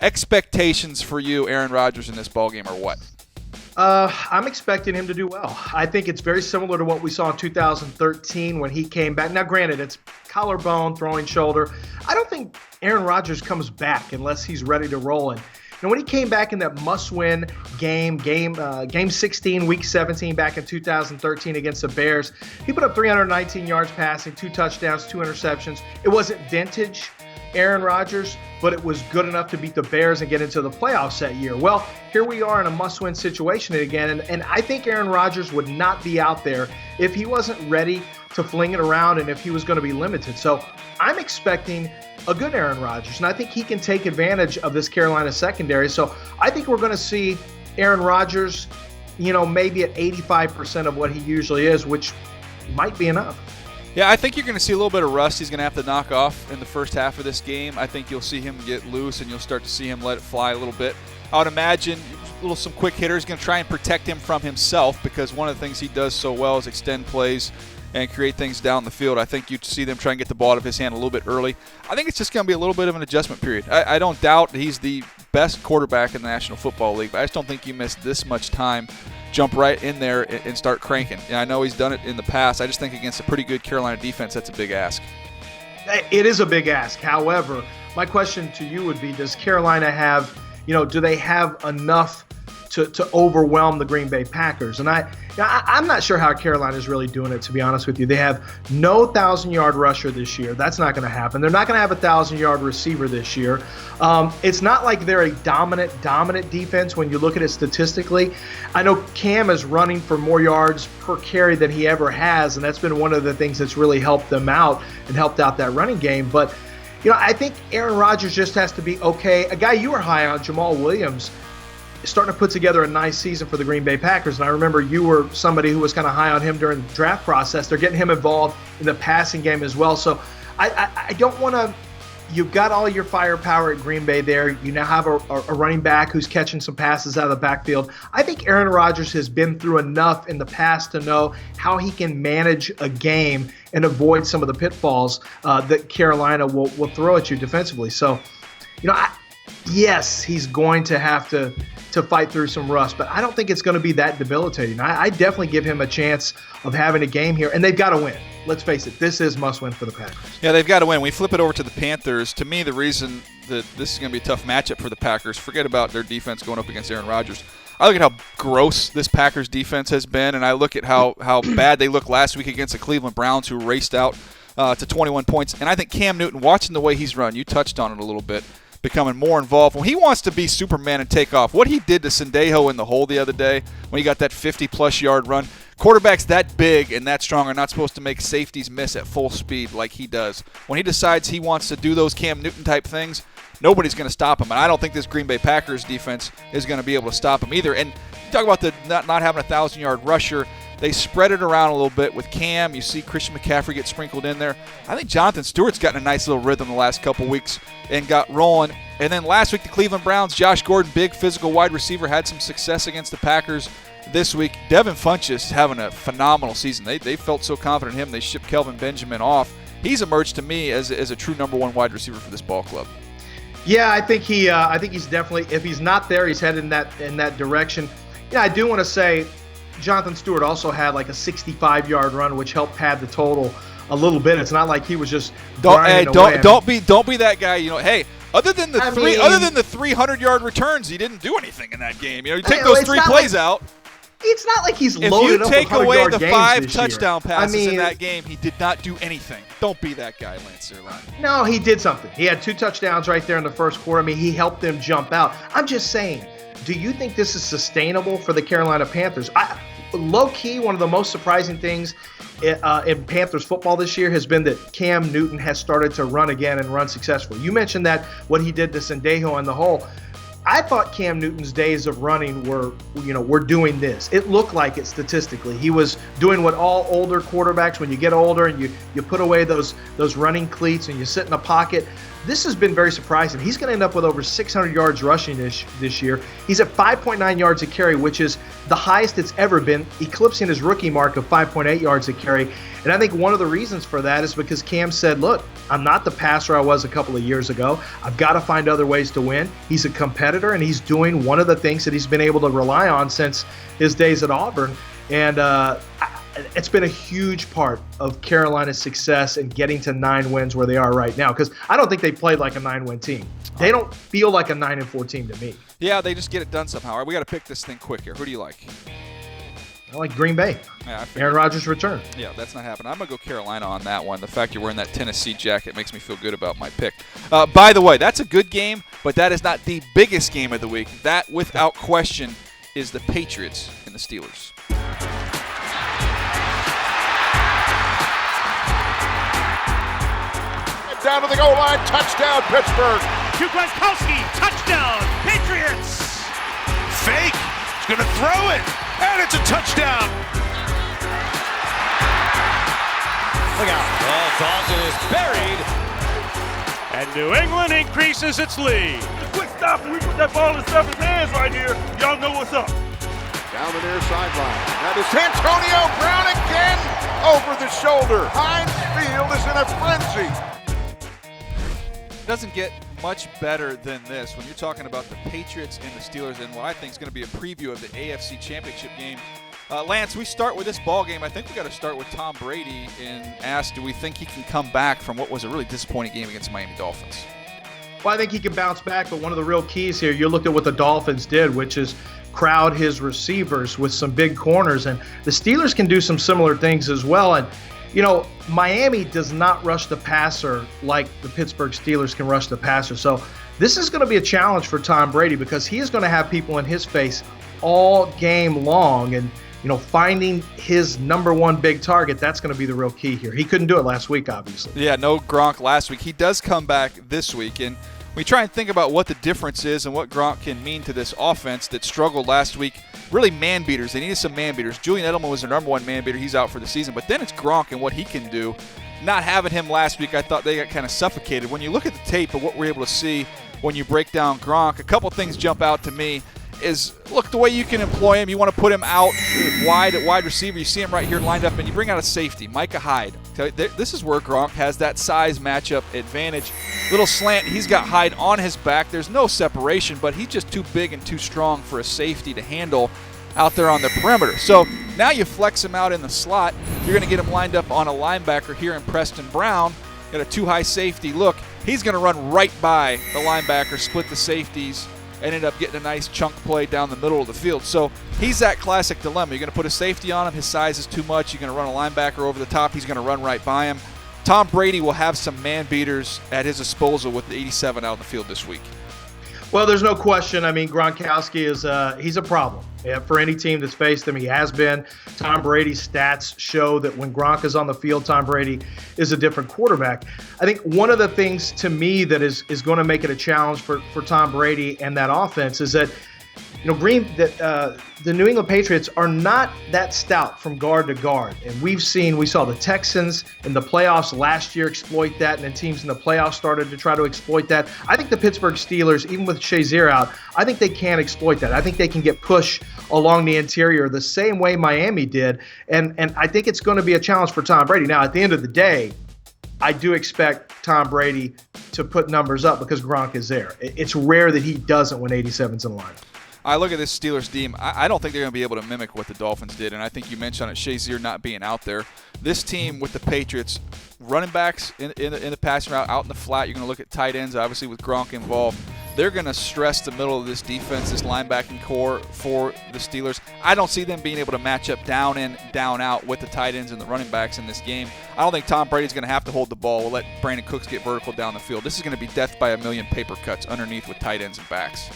Expectations for you, Aaron Rodgers, in this ballgame are what? I'm expecting him to do well. I think it's very similar to what we saw in 2013 when he came back. Now, granted, it's collarbone, throwing shoulder. I don't think Aaron Rodgers comes back unless he's ready to roll. And when he came back in that must-win game 16, week 17 back in 2013 against the Bears, he put up 319 yards passing, 2 touchdowns, 2 interceptions. It wasn't vintage Aaron Rodgers, but it was good enough to beat the Bears and get into the playoffs that year. Well, here we are in a must-win situation again, and I think Aaron Rodgers would not be out there if he wasn't ready to fling it around and if he was going to be limited. So I'm expecting a good Aaron Rodgers, and I think he can take advantage of this Carolina secondary. So I think we're going to see Aaron Rodgers, maybe at 85% of what he usually is, which might be enough. Yeah, I think you're going to see a little bit of rust he's going to have to knock off in the first half of this game. I think you'll see him get loose, and you'll start to see him let it fly a little bit. I would imagine some quick hitters going to try and protect him from himself, because one of the things he does so well is extend plays and create things down the field. I think you'd see them try and get the ball out of his hand a little bit early. I think it's just going to be a little bit of an adjustment period. I don't doubt he's the best quarterback in the National Football League, but I just don't think you miss this much time, jump right in there and start cranking. I know he's done it in the past. I just think against a pretty good Carolina defense, that's a big ask. It is a big ask. However, my question to you would be, does Carolina have, do they have enough to overwhelm the Green Bay Packers? And I'm not sure how Carolina is really doing it, to be honest with you. They have no 1,000-yard rusher this year. That's not going to happen. They're not going to have a 1,000-yard receiver this year. It's not like they're a dominant defense when you look at it statistically. I know Cam is running for more yards per carry than he ever has, and that's been one of the things that's really helped them out and helped out that running game. But, I think Aaron Rodgers just has to be okay. A guy you were high on, Jamal Williams, starting to put together a nice season for the Green Bay Packers. And I remember you were somebody who was kind of high on him during the draft process. They're getting him involved in the passing game as well. So I don't want to – you've got all your firepower at Green Bay there. You now have a running back who's catching some passes out of the backfield. I think Aaron Rodgers has been through enough in the past to know how he can manage a game and avoid some of the pitfalls that Carolina will throw at you defensively. So, yes, he's going to have to fight through some rust, but I don't think it's going to be that debilitating. I definitely give him a chance of having a game here, and they've got to win. Let's face it, this is must-win for the Packers. Yeah, they've got to win. We flip it over to the Panthers. To me, the reason that this is going to be a tough matchup for the Packers, forget about their defense going up against Aaron Rodgers. I look at how gross this Packers defense has been, and I look at how bad they looked last week against the Cleveland Browns, who raced out to 21 points. And I think Cam Newton, watching the way he's run, you touched on it a little bit, becoming more involved. When he wants to be Superman and take off, what he did to Sendejo in the hole the other day when he got that 50-plus yard run, quarterbacks that big and that strong are not supposed to make safeties miss at full speed like he does. When he decides he wants to do those Cam Newton-type things, nobody's going to stop him. And I don't think this Green Bay Packers defense is going to be able to stop him either. And you talk about the not having a 1,000-yard rusher. They spread it around a little bit with Cam. You see Christian McCaffrey get sprinkled in there. I think Jonathan Stewart's gotten a nice little rhythm the last couple weeks and got rolling. And then last week, the Cleveland Browns, Josh Gordon, big physical wide receiver, had some success against the Packers this week. Devin Funchess having a phenomenal season. They felt so confident in him, they shipped Kelvin Benjamin off. He's emerged to me as a true number one wide receiver for this ball club. Yeah, I think he's definitely, if he's not there, he's headed in that direction. Yeah, I do want to say Jonathan Stewart also had like a 65-yard run, which helped pad the total a little bit. It's not like he was just grinding away. Don't be that guy. Hey, other than the 300-yard returns, he didn't do anything in that game. You take those 3 plays out. It's not like he's loaded up with 100-yard games this year. If you take away the 5 touchdown passes in that game, he did not do anything. Don't be that guy, Lance Zierlein. No, he did something. He had 2 touchdowns right there in the first quarter. He helped them jump out. I'm just saying, do you think this is sustainable for the Carolina Panthers? Low-key, one of the most surprising things in Panthers football this year has been that Cam Newton has started to run again and run successfully. You mentioned that what he did to Sendejo in the hole. I thought Cam Newton's days of running were doing this. It looked like it statistically. He was doing what all older quarterbacks, when you get older and you put away those running cleats and you sit in a pocket. This has been very surprising. He's going to end up with over 600 yards rushing this year. He's at 5.9 yards a carry, which is the highest it's ever been, eclipsing his rookie mark of 5.8 yards a carry. And I think one of the reasons for that is because Cam said, look, I'm not the passer I was a couple of years ago. I've got to find other ways to win. He's a competitor, and he's doing one of the things that he's been able to rely on since his days at Auburn. And it's been a huge part of Carolina's success in getting to 9 wins where they are right now, because I don't think they played like a 9-win team. They don't feel like a 9-4 team to me. Yeah, they just get it done somehow. All right, we got to pick this thing quick here. Who do you like? I like Green Bay. Yeah, Aaron Rodgers' return. Yeah, that's not happening. I'm going to go Carolina on that one. The fact you're wearing that Tennessee jacket makes me feel good about my pick. By the way, that's a good game, but that is not the biggest game of the week. That, without question, is the Patriots and the Steelers. Down to the goal line, touchdown, Pittsburgh. To Gronkowski, touchdown, Patriots. Fake, he's going to throw it, and it's a touchdown. Look out. Well, Dalton is buried. And New England increases its lead. Quick stop, and we put that ball in Stefan's hands right here. Y'all know what's up. Down the near sideline. That is Antonio Brown again over the shoulder. Heinz Field is in a frenzy. Doesn't get much better than this when you're talking about the Patriots and the Steelers and what I think is going to be a preview of the AFC Championship game. Lance, we start with this ball game. I think we got to start with Tom Brady and ask, do we think he can come back from what was a really disappointing game against the Miami Dolphins? Well, I think he can bounce back, but one of the real keys here, you look at what the Dolphins did, which is crowd his receivers with some big corners, and the Steelers can do some similar things as well. And you know, Miami does not rush the passer like the Pittsburgh Steelers can rush the passer. So this is going to be a challenge for Tom Brady because he is going to have people in his face all game long. And, you know, finding his number one big target, that's going to be the real key here. He couldn't do it last week, obviously. Yeah, no Gronk last week. He does come back this week. And we try and think about what the difference is and what Gronk can mean to this offense that struggled last week. Really man beaters. They needed some man beaters. Julian Edelman was their number one man beater. He's out for the season. But then it's Gronk and what he can do. Not having him last week, I thought they got kind of suffocated. When you look at the tape of what we're able to see when you break down Gronk, a couple things jump out to me. Is, look, the way you can employ him, you want to put him out wide at wide receiver. You see him right here lined up, and you bring out a safety, Micah Hyde. This is where Gronk has that size matchup advantage. Little slant, he's got Hyde on his back. There's no separation, but he's just too big and too strong for a safety to handle out there on the perimeter. So now you flex him out in the slot. You're going to get him lined up on a linebacker here in Preston Brown. Got a too-high safety look. He's going to run right by the linebacker, split the safeties, ended up getting a nice chunk play down the middle of the field. So he's that classic dilemma. You're going to put a safety on him. His size is too much. You're going to run a linebacker over the top. He's going to run right by him. Tom Brady will have some man beaters at his disposal with the 87 out in the field this week. Well, there's no question. I mean, Gronkowski is he's a problem for any team that's faced him. He has been. Tom Brady's stats show that when Gronk is on the field, Tom Brady is a different quarterback. I think one of the things to me that is going to make it a challenge for Tom Brady and that offense is that, you know, the New England Patriots are not that stout from guard to guard. And we saw the Texans in the playoffs last year exploit that, and then teams in the playoffs started to try to exploit that. I think the Pittsburgh Steelers, even with Shazier out, I think they can exploit that. I think they can get push along the interior the same way Miami did. And I think it's going to be a challenge for Tom Brady. Now, at the end of the day, I do expect Tom Brady to put numbers up because Gronk is there. It's rare that he doesn't when 87's in the lineup. I look at this Steelers team. I don't think they're going to be able to mimic what the Dolphins did, and I think you mentioned it, Shazier not being out there. This team with the Patriots, running backs in the passing route, out in the flat, you're going to look at tight ends, obviously with Gronk involved. They're going to stress the middle of this defense, this linebacking core for the Steelers. I don't see them being able to match up down in, down out with the tight ends and the running backs in this game. I don't think Tom Brady's going to have to hold the ball. We'll let Brandon Cooks get vertical down the field. This is going to be death by a million paper cuts underneath with tight ends and backs.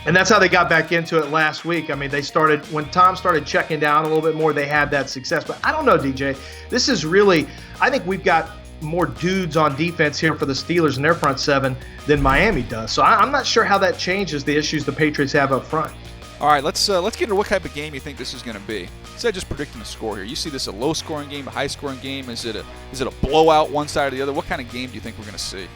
And that's how they got back into it last week. I mean, when Tom started checking down a little bit more, they had that success. But I don't know, DJ. This is really, I think we've got more dudes on defense here for the Steelers in their front seven than Miami does. So I'm not sure how that changes the issues the Patriots have up front. All right, let's get into what type of game you think this is going to be. Instead of just predicting the score here, you see this a low-scoring game, a high-scoring game? Is it a blowout one side or the other? What kind of game do you think we're going to see?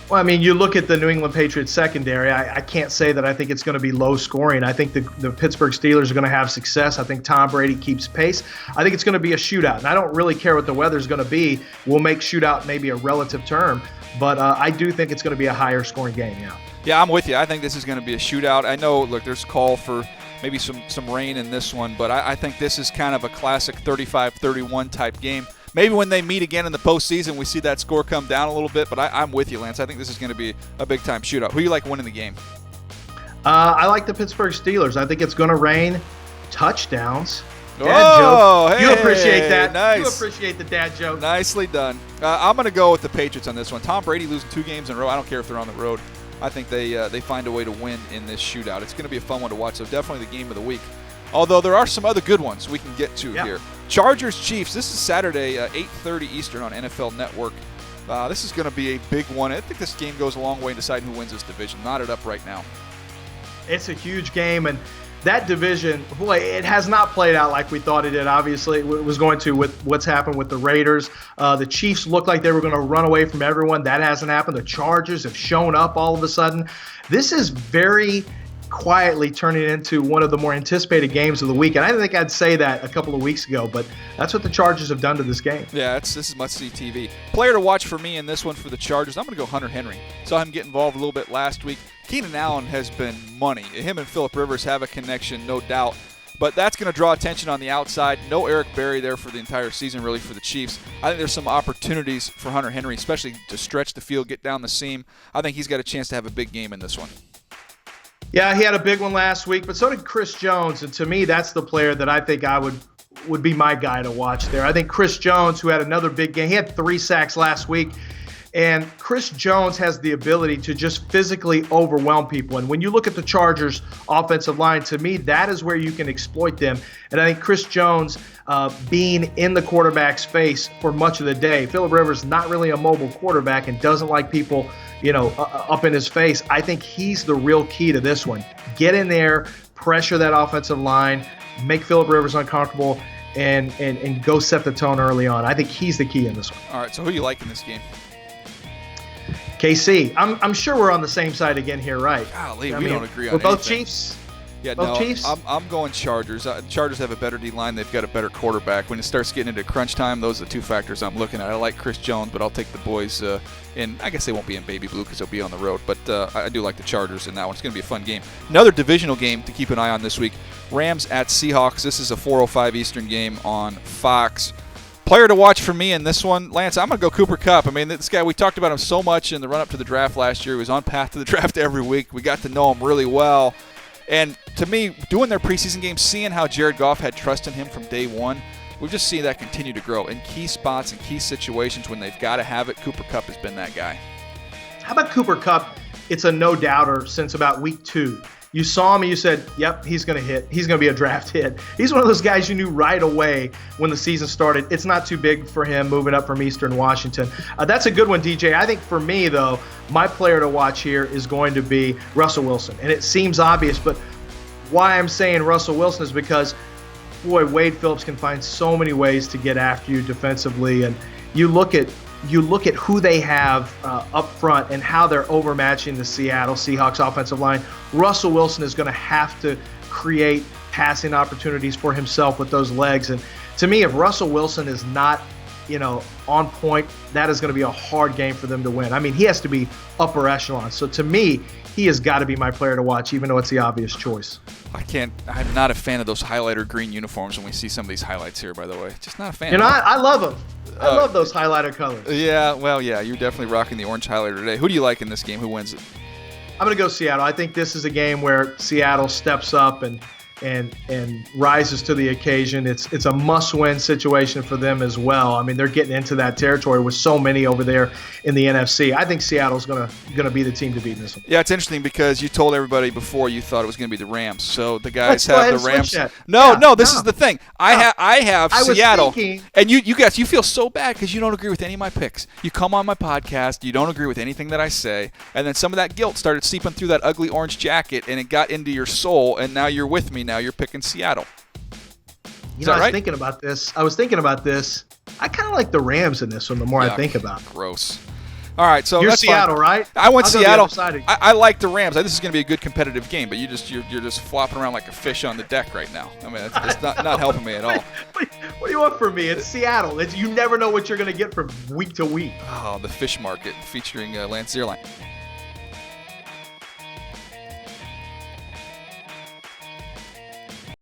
Well, I mean, you look at the New England Patriots secondary, I can't say that I think it's going to be low scoring. I think the Pittsburgh Steelers are going to have success. I think Tom Brady keeps pace. I think it's going to be a shootout, and I don't really care what the weather's going to be. We'll make shootout maybe a relative term, but I do think it's going to be a higher scoring game, yeah. Yeah, I'm with you. I think this is going to be a shootout. I know, look, there's a call for maybe some rain in this one, but I think this is kind of a classic 35-31 type game. Maybe when they meet again in the postseason, we see that score come down a little bit, but I'm with you, Lance. I think this is going to be a big-time shootout. Who do you like winning the game? I like the Pittsburgh Steelers. I think it's going to rain touchdowns. Dad Oh, joke. hey, You appreciate that. nice. You appreciate the dad joke. Nicely done. I'm going to go with the Patriots on this one. Tom Brady losing 2 games in a row. I don't care if they're on the road. I think they find a way to win in this shootout. It's going to be a fun one to watch, so definitely the game of the week. Although there are some other good ones we can get to here. Chargers-Chiefs, this is Saturday, 8:30 Eastern on NFL Network. This is going to be a big one. I think this game goes a long way in deciding who wins this division. Knot it up right now. It's a huge game, and that division, boy, it has not played out like we thought it did. Obviously, it was going to with what's happened with the Raiders. The Chiefs looked like they were going to run away from everyone. That hasn't happened. The Chargers have shown up all of a sudden. This is very quietly turning into one of the more anticipated games of the week. And I didn't think I'd say that a couple of weeks ago, but that's what the Chargers have done to this game. Yeah, this is must-see TV. Player to watch for me in this one for the Chargers, I'm going to go Hunter Henry. Saw him get involved a little bit last week. Keenan Allen has been money. Him and Phillip Rivers have a connection, no doubt. But that's going to draw attention on the outside. No Eric Berry there for the entire season, really, for the Chiefs. I think there's some opportunities for Hunter Henry, especially to stretch the field, get down the seam. I think he's got a chance to have a big game in this one. Yeah, he had a big one last week, but so did Chris Jones. And to me, that's the player that I think I would be my guy to watch there. I think Chris Jones, who had another big game, he had 3 sacks last week. And Chris Jones has the ability to just physically overwhelm people. And when you look at the Chargers' offensive line, to me, that is where you can exploit them. And I think Chris Jones being in the quarterback's face for much of the day. Phillip Rivers not really a mobile quarterback and doesn't like people, up in his face. I think he's the real key to this one. Get in there, pressure that offensive line, make Phillip Rivers uncomfortable, and go set the tone early on. I think he's the key in this one. All right, so who do you like in this game? KC. I'm sure we're on the same side again here, right? Golly, we don't agree on we're both anything. Chiefs. Yeah, both no, Chiefs? I'm going Chargers. Chargers have a better D-line. They've got a better quarterback. When it starts getting into crunch time, those are the 2 factors I'm looking at. I like Chris Jones, but I'll take the boys in. I guess they won't be in baby blue because they'll be on the road, but I do like the Chargers in that one. It's going to be a fun game. Another divisional game to keep an eye on this week. Rams at Seahawks. This is a 4:05 Eastern game on Fox. Player to watch for me in this one, Lance, I'm going to go Cooper Kupp. I mean, this guy, we talked about him so much in the run-up to the draft last year. He was on path to the draft every week. We got to know him really well. And to me, doing their preseason games, seeing how Jared Goff had trust in him from day one, we've just seen that continue to grow. In key spots and key situations when they've got to have it, Cooper Kupp has been that guy. How about Cooper Kupp? It's a no-doubter since about week 2. You saw him and you said, yep, he's going to hit. He's going to be a draft hit. He's one of those guys you knew right away when the season started. It's not too big for him moving up from Eastern Washington. That's a good one, DJ. I think for me, though, my player to watch here is going to be Russell Wilson. And it seems obvious, but why I'm saying Russell Wilson is because, boy, Wade Phillips can find so many ways to get after you defensively. And you look at who they have up front and how they're overmatching the Seattle Seahawks offensive line. Russell Wilson is going to have to create passing opportunities for himself with those legs. And to me, if Russell Wilson is not, on point, that is going to be a hard game for them to win. I mean, he has to be upper echelon. So to me, he has got to be my player to watch, even though it's the obvious choice. I'm not a fan of those highlighter green uniforms when we see some of these highlights here, by the way. Just not a fan. I love them. I love those highlighter colors. Yeah, well, yeah, you're definitely rocking the orange highlighter today. Who do you like in this game? Who wins it? I'm going to go Seattle. I think this is a game where Seattle steps up and rises to the occasion. It's a must-win situation for them as well. I mean, they're getting into that territory with so many over there in the NFC. I think Seattle's going to be the team to beat in this one. Yeah, it's interesting because you told everybody before you thought it was going to be the Rams. So the guys have the Rams. This is the thing. I have Seattle. And you guys, you feel so bad because you don't agree with any of my picks. You come on my podcast, you don't agree with anything that I say, and then some of that guilt started seeping through that ugly orange jacket, and it got into your soul, and now you're with me. Now you're picking Seattle. I was thinking about this. I kind of like the Rams in this one the more I think about it. Gross. All right, so You're that's Seattle, fine. right? I went I'll go the Seattle. other side of you. I like the Rams. This is going to be a good competitive game, but you're just flopping around like a fish on the deck right now. I mean, it's not helping me at all. What do you want from me? It's Seattle. You never know what you're going to get from week to week. Oh, the fish market featuring Lance Zierlein.